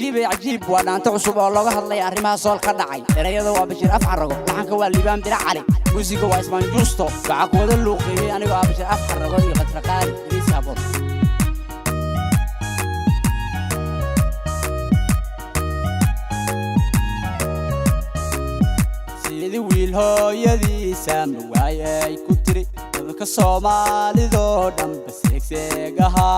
عجيب وانا انت عصب والله هالله يعرمها صول كدعي رياضه وابشر افحرقو لحنك waa liibaan bila cali musiga waa ismaan juusto waxa ku wada luuqiyay aniga abashir afxarqo iyo qatraqaad riisa abod sidii wiil hooyadiisa waayay ku tiri dadka Soomaalido dhan baseegseegaha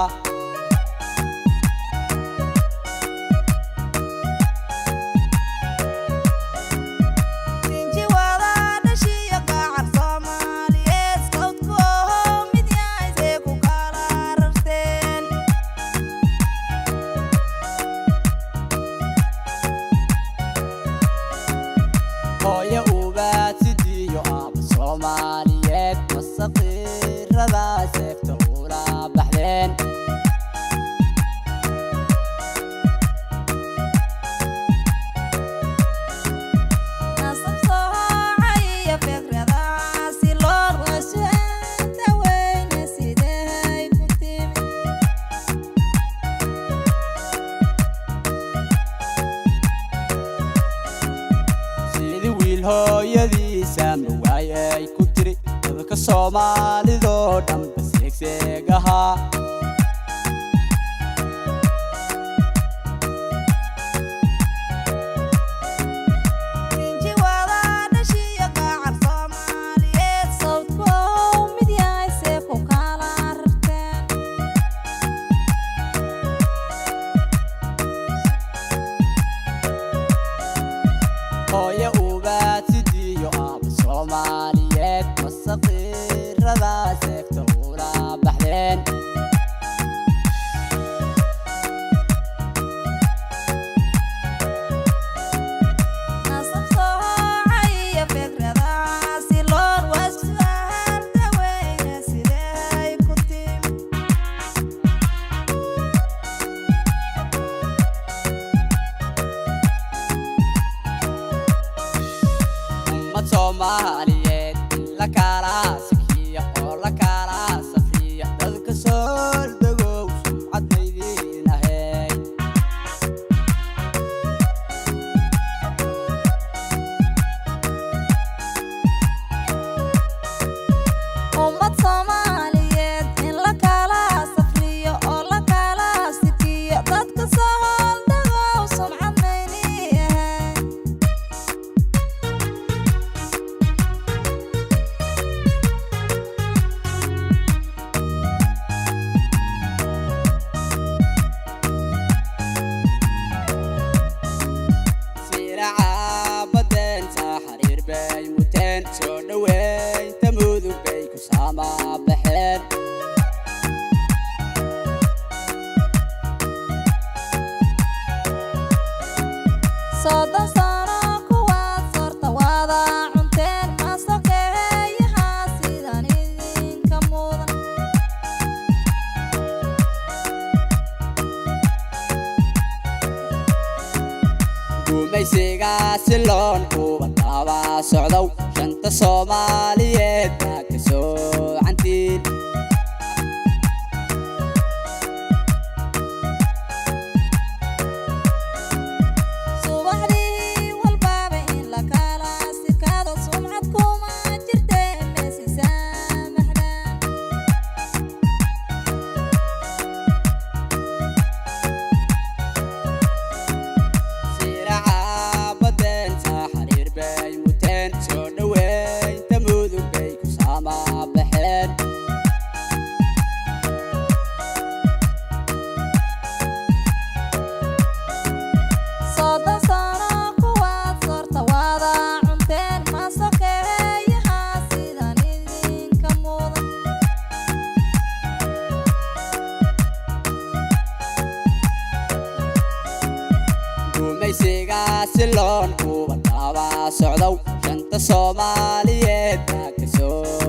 hooyo ubaad sidiyo aab Soomaaliyeed masaqirada seefta ula baxdeen nasab soocaay fikrada si loo rashada weyn sidee ku timi hooyadiisa waayay ku tiri dadka Soomaalido dhan baseegseegaha inji wada dhashiyo gaar Soomaaliyeed sawdko mid yahay see ku kala rarteen hooyo Soomaaliyeed masaqirada seefta ula baxdeen nasab soocaay fikrada si loo rashada weyn sidee ku timi Soomaaliyeed la kala sakiya oo la kala safiya dadka soo dagow sumcadaydiinahay Soomaaliyeed in la kala safiya oo la kala sakiya dadka soo dagow sumcadaydiinahay soo dhaweey tamudug bay ku saama baxeen soo sano kuwaad sorta wada cunteen masaqeeyaha sidan idinka mudan gumaysiga siloon kuwa daba socdow shanta Soomaaliyeed ka soo cantiin subaxdii walbaaba in la kala sikado sumcad kuma jirtee meesi saamaxdaan siraca badeenta xariir bay muteen soo dhaweey tamudug bay ku saama baxeen soo sano kuwaad sorta wada cunteen masaqeeyaha sidan idinka mudan gumaysiga siloon kuwa daba socdow shanta Soomaaliyeed ka soo